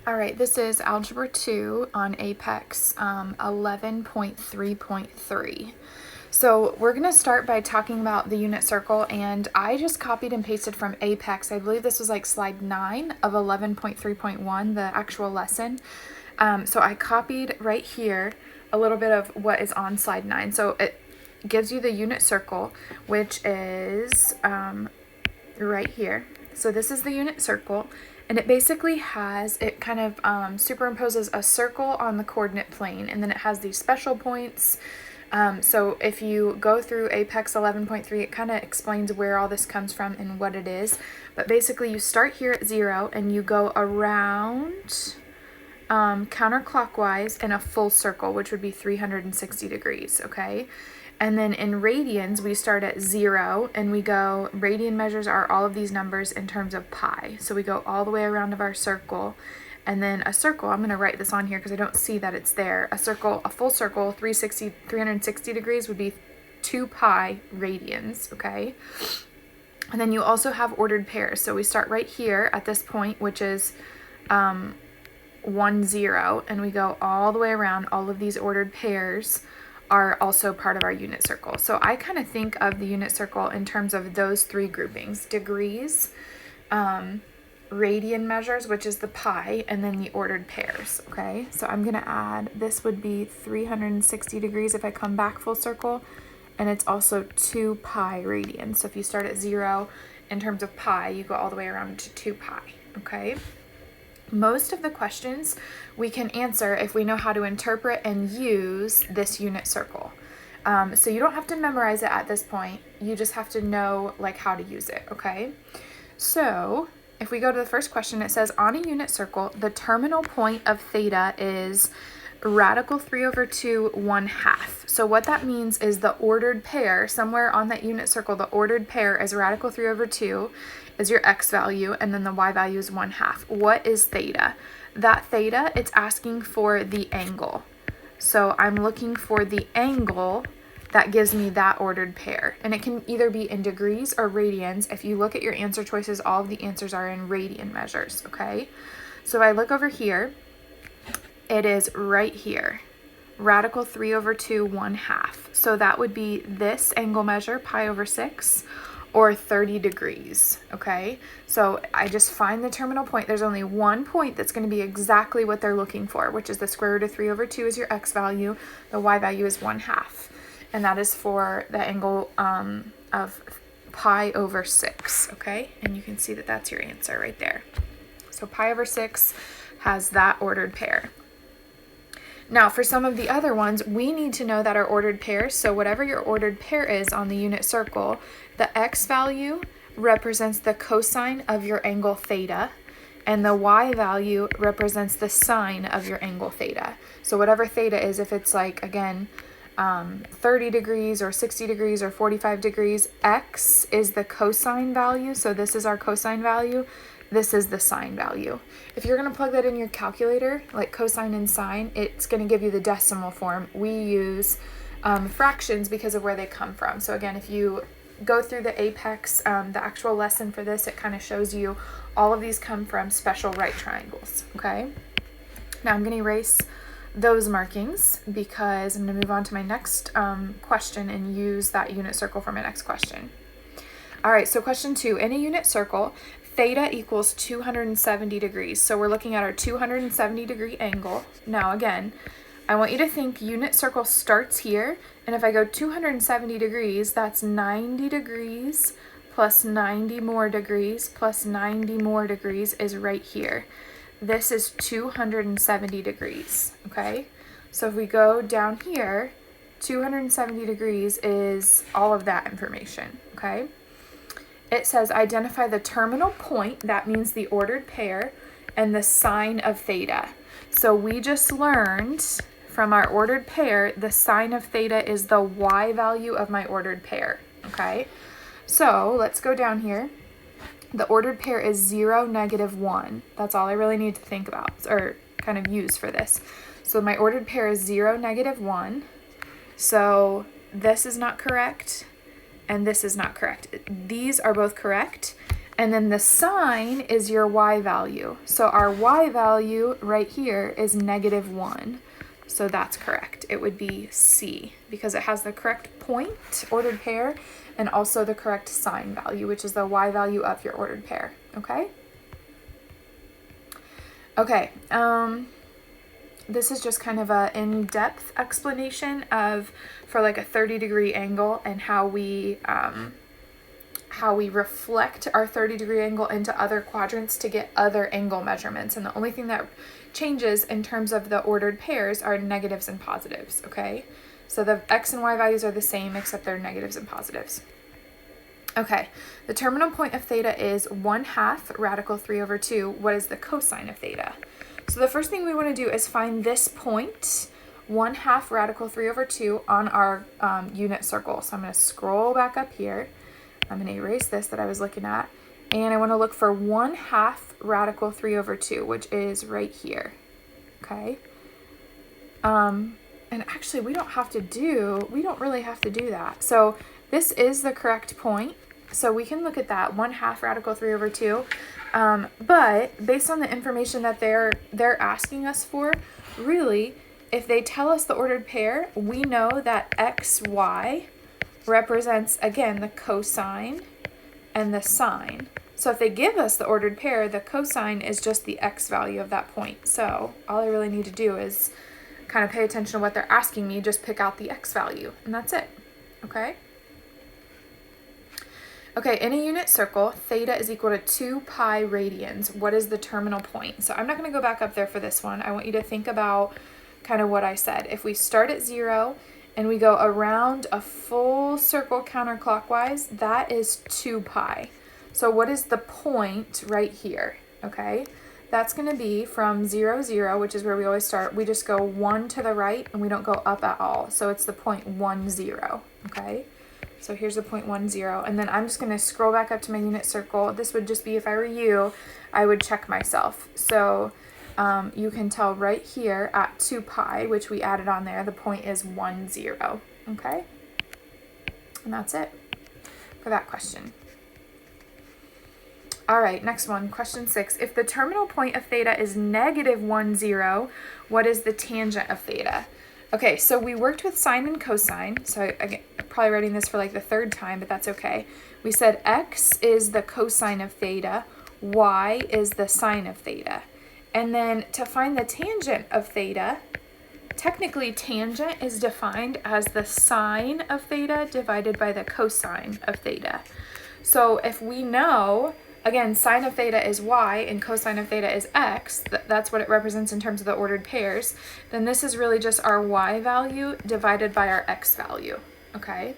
All right, this is Algebra 2 on Apex 11.3.3. So we're going to start by talking about the unit circle, and I just copied and pasted from Apex. I believe this was like slide 9 of 11.3.1, the actual lesson. So I copied right here a little bit of what is on slide 9. So it gives you the unit circle, which is right here. So this is the unit circle, and it basically has, it kind of superimposes a circle on the coordinate plane, and then it has these special points. So if you go through Apex 11.3, it kind of explains where all this comes from and what it is. But basically you start here at 0 and you go around counterclockwise in a full circle, which would be 360 degrees, okay? And then in radians, we start at 0 and we go, radian measures are all of these numbers in terms of pi. So we go all the way around of our circle. And then a circle, I'm going to write this on here because I don't see that it's there. A circle, a full circle, 360 degrees would be 2 pi radians, okay? And then you also have ordered pairs. So we start right here at this point, which is 1, 0, and we go all the way around. All of these ordered pairs are also part of our unit circle. So I kind of think of the unit circle in terms of those three groupings: degrees, radian measures, which is the pi, and then the ordered pairs, okay? So I'm going to add, this would be 360 degrees if I come back full circle, and it's also 2 pi radians. So if you start at 0 in terms of pi, you go all the way around to 2 pi, okay? Most of the questions we can answer if we know how to interpret and use this unit circle. So you don't have to memorize it at this point. You just have to know like how to use it, okay? So if we go to the first question, it says on a unit circle, the terminal point of theta is radical 3/2 1/2. So what that means is the ordered pair, somewhere on that unit circle, the ordered pair is radical 3/2 is your x value, and then the y value is 1/2. What is theta? That theta, it's asking for the angle. So I'm looking for the angle that gives me that ordered pair. And it can either be in degrees or radians. If you look at your answer choices, all of the answers are in radian measures, okay? So if I look over here, it is right here, radical 3/2 1/2. So that would be this angle measure, pi over 6, or 30 degrees, okay? So I just find the terminal point. There's only one point that's going to be exactly what they're looking for, which is the square root of 3/2 is your x value, the y value is 1/2. And that is for the angle of pi over 6, okay? And you can see that that's your answer right there. So pi over 6 has that ordered pair. Now, for some of the other ones, we need to know that are ordered pairs. So whatever your ordered pair is on the unit circle, the x value represents the cosine of your angle theta, and the y value represents the sine of your angle theta. So whatever theta is, if it's like, again, 30 degrees or 60 degrees or 45 degrees, x is the cosine value. So this is our cosine value. This is the sine value. If you're going to plug that in your calculator, like cosine and sine, it's going to give you the decimal form. We use fractions because of where they come from. So again, if you go through the Apex, the actual lesson for this, it kind of shows you all of these come from special right triangles, okay? Now I'm going to erase those markings because I'm going to move on to my next question and use that unit circle for my next question. All right, so question 2, in a unit circle, theta equals 270 degrees. So we're looking at our 270 degree angle. Now again, I want you to think unit circle starts here, and if I go 270 degrees, that's 90 degrees plus 90 more degrees plus 90 more degrees is right here. This is 270 degrees, okay? So if we go down here, 270 degrees is all of that information, okay? It says identify the terminal point, that means the ordered pair, and the sine of theta. So we just learned from our ordered pair, the sine of theta is the y value of my ordered pair, okay? So let's go down here. The ordered pair is 0, -1. That's all I really need to think about or kind of use for this. So my ordered pair is 0, -1. So this is not correct, and this is not correct. These are both correct, And then the sign is your y value. So our y value right here is -1. So that's correct. It would be C because it has the correct point, ordered pair, and also the correct sign value, which is the y value of your ordered pair. Okay? Okay. This is just kind of a in-depth explanation of for like a 30-degree angle and how we reflect our 30-degree angle into other quadrants to get other angle measurements. And the only thing that changes in terms of the ordered pairs are negatives and positives, okay? So the x and y values are the same except they're negatives and positives. Okay, the terminal point of theta is 1/2 radical 3/2. What is the cosine of theta? So the first thing we want to do is find this point, 1/2 radical 3/2 on our unit circle. So I'm going to scroll back up here. I'm going to erase this that I was looking at. And I want to look for 1/2 radical 3/2, which is right here. Okay. And actually we don't really have to do that. So this is the correct point. So we can look at that 1/2 radical 3/2. But based on the information that they're asking us for, really, if they tell us the ordered pair, we know that xy represents, again, the cosine and the sine. So if they give us the ordered pair, the cosine is just the x value of that point. So all I really need to do is kind of pay attention to what they're asking me, just pick out the x value, and that's it, okay? Okay, in a unit circle, theta is equal to 2 pi radians. What is the terminal point? So I'm not going to go back up there for this one. I want you to think about kind of what I said. If we start at 0 and we go around a full circle counterclockwise, that is 2 pi. So what is the point right here? Okay, that's going to be from 0, 0, which is where we always start. We just go 1 to the right and we don't go up at all. So it's the point 1, 0. Okay. So here's the point 1, 0, and then I'm just going to scroll back up to my unit circle. This would just be, if I were you, I would check myself. So you can tell right here at 2 pi, which we added on there, the point is 1, 0, okay? And that's it for that question. All right, next one, question 6. If the terminal point of theta is -1, 0, what is the tangent of theta? Okay, so we worked with sine and cosine. So I'm probably writing this for like the third time, but that's okay. We said x is the cosine of theta, y is the sine of theta. And then to find the tangent of theta, technically tangent is defined as the sine of theta divided by the cosine of theta. So if we know, again, sine of theta is y and cosine of theta is x, that's what it represents in terms of the ordered pairs, then this is really just our y value divided by our x value, okay?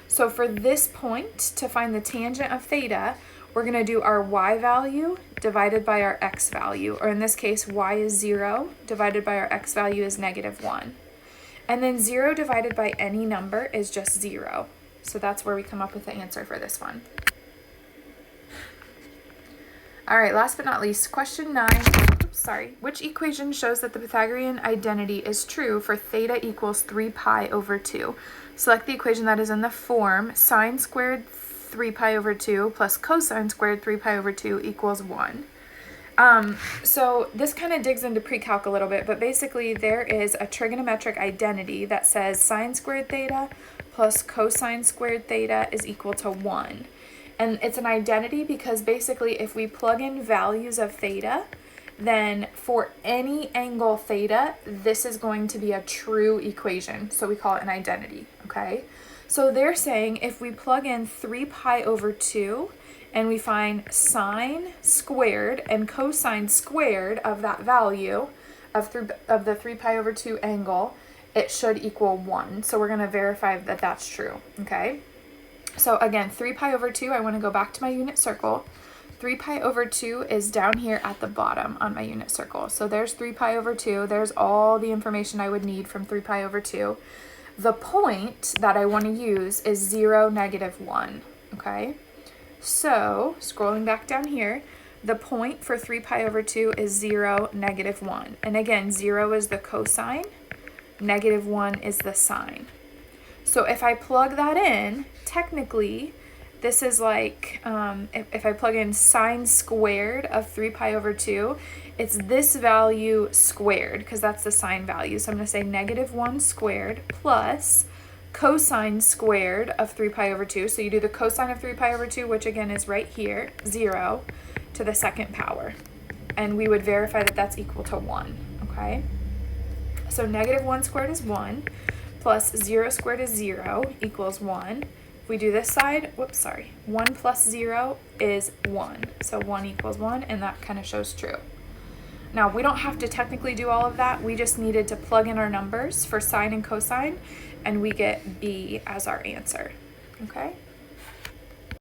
So for this point, to find the tangent of theta, we're going to do our y value divided by our x value, or in this case, y is 0 divided by our x value is -1. And then 0 divided by any number is just 0. So that's where we come up with the answer for this one. All right, last but not least, question 9. Which equation shows that the Pythagorean identity is true for theta equals 3 pi over 2? Select the equation that is in the form sine squared 3 pi over 2 plus cosine squared 3 pi over 2 equals 1. So this kind of digs into pre-calc a little bit, but basically there is a trigonometric identity that says sine squared theta plus cosine squared theta is equal to 1. And it's an identity because basically if we plug in values of theta, then for any angle theta, this is going to be a true equation. So we call it an identity, okay? So they're saying if we plug in 3 pi over 2 and we find sine squared and cosine squared of that value of the 3 pi over 2 angle, it should equal 1. So we're going to verify that that's true, okay? So again, 3 pi over 2, I want to go back to my unit circle. 3 pi over 2 is down here at the bottom on my unit circle. So there's 3 pi over 2. There's all the information I would need from 3 pi over 2. The point that I want to use is 0, -1, okay? So scrolling back down here, the point for 3 pi over 2 is 0, -1. And again, 0 is the cosine, -1 is the sine. So if I plug that in, technically, this is like, if I plug in sine squared of 3 pi over 2, it's this value squared, because that's the sine value. So I'm going to say negative 1 squared plus cosine squared of 3 pi over 2. So you do the cosine of 3 pi over 2, which again is right here, 0 to the second power. And we would verify that that's equal to 1, okay? So negative 1 squared is 1, plus 0 squared is 0 equals 1. If we do this side, 1 plus 0 is 1. So 1 equals 1, and that kind of shows true. Now, we don't have to technically do all of that. We just needed to plug in our numbers for sine and cosine, and we get B as our answer, okay?